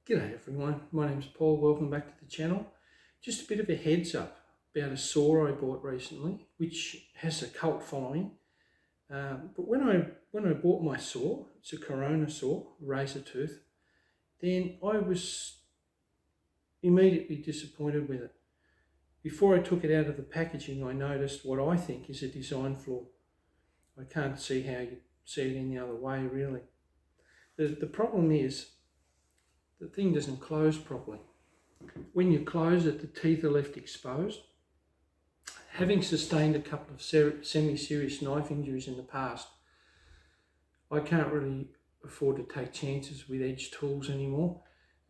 G'day everyone, my name's Paul, welcome back to the channel. Just a bit of a heads up about a saw I bought recently, which has a cult following. But when I bought my saw, it's a Corona saw, Razortooth, then I was immediately disappointed with it. Before I took it out of the packaging, I noticed what I think is a design flaw. I can't see how you see it any other way, really. The problem is, the thing doesn't close properly. When you close it, the teeth are left exposed. Having sustained a couple of semi-serious knife injuries in the past, I can't really afford to take chances with edge tools anymore.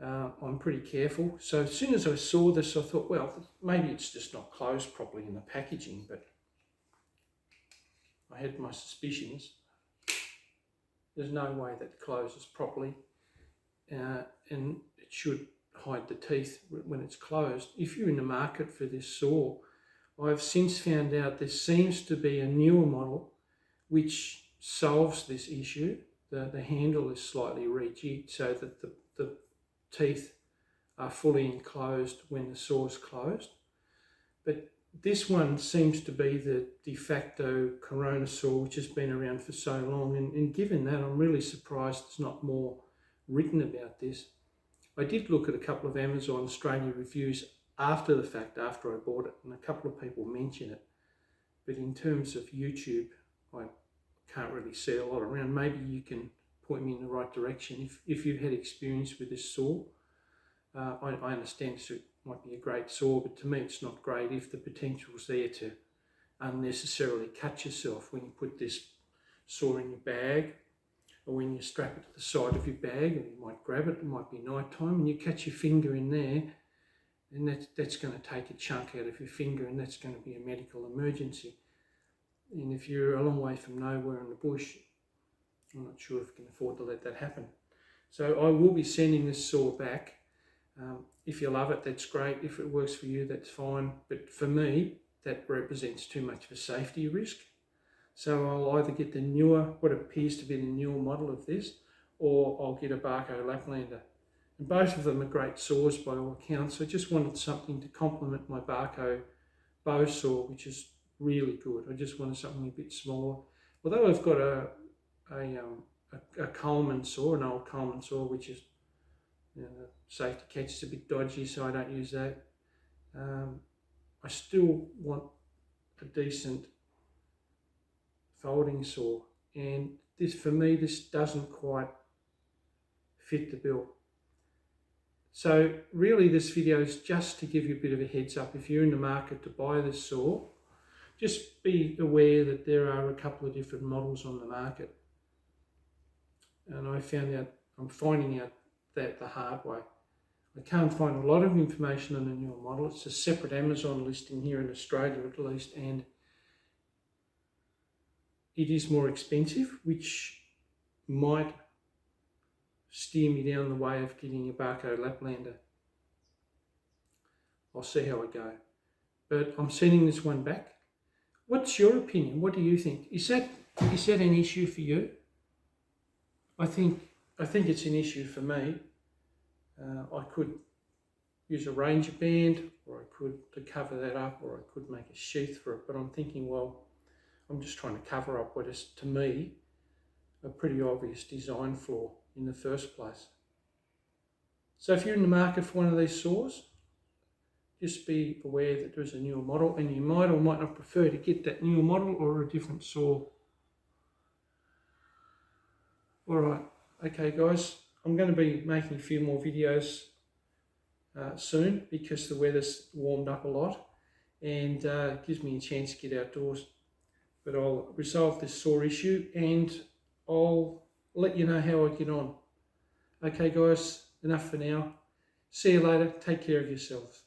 I'm pretty careful. So as soon as I saw this, I thought, well, maybe it's just not closed properly in the packaging, but I had my suspicions. There's no way that it closes properly. And it should hide the teeth when it's closed. If you're in the market for this saw, I've since found out there seems to be a newer model which solves this issue. The handle is slightly rejigged so that the teeth are fully enclosed when the saw is closed. But this one seems to be the de facto Corona saw, which has been around for so long, and given that, I'm really surprised there's not more written about this. I did look at a couple of Amazon Australia reviews after the fact, after I bought it, and a couple of people mention it. But in terms of YouTube, I can't really see a lot around. Maybe you can point me in the right direction if you've had experience with this saw. I understand it might be a great saw, but to me it's not great if the potential's there to unnecessarily cut yourself when you put this saw in your bag, or when you strap it to the side of your bag, and you might grab it might be night time, and you catch your finger in there, and that's going to take a chunk out of your finger, and that's going to be a medical emergency. And if you're a long way from nowhere in the bush, I'm not sure if you can afford to let that happen. So I will be sending this saw back. If you love it, that's great. If it works for you, that's fine. But for me, that represents too much of a safety risk. So I'll either get the newer, what appears to be the newer model of this, or I'll get a Barco Laplander. And both of them are great saws by all accounts. I just wanted something to complement my Barco bow saw, which is really good. I just wanted something a bit smaller. Although I've got a Coleman saw, an old Coleman saw, which is, you know, the safety catch is a bit dodgy, so I don't use that. I still want a decent folding saw, and this, for me, this doesn't quite fit the bill. So really this video is just to give you a bit of a heads up. If you're in the market to buy this saw, just be aware that there are a couple of different models on the market, and I'm finding out that the hard way. I can't find a lot of information on the newer model. It's a separate Amazon listing here in Australia at least, and it is more expensive, which might steer me down the way of getting a Barco Laplander. I'll see how I go. But I'm sending this one back. What's your opinion? What do you think? Is that an issue for you? I think it's an issue for me. I could use a Ranger band, or I could to cover that up, or I could make a sheath for it. But I'm thinking, well, I'm just trying to cover up what is, to me, a pretty obvious design flaw in the first place. So if you're in the market for one of these saws, just be aware that there's a newer model, and you might or might not prefer to get that newer model or a different saw. Alright, okay guys, I'm going to be making a few more videos soon, because the weather's warmed up a lot, and gives me a chance to get outdoors. But I'll resolve this saw issue, and I'll let you know how I get on. Okay guys, enough for now. See you later. Take care of yourselves.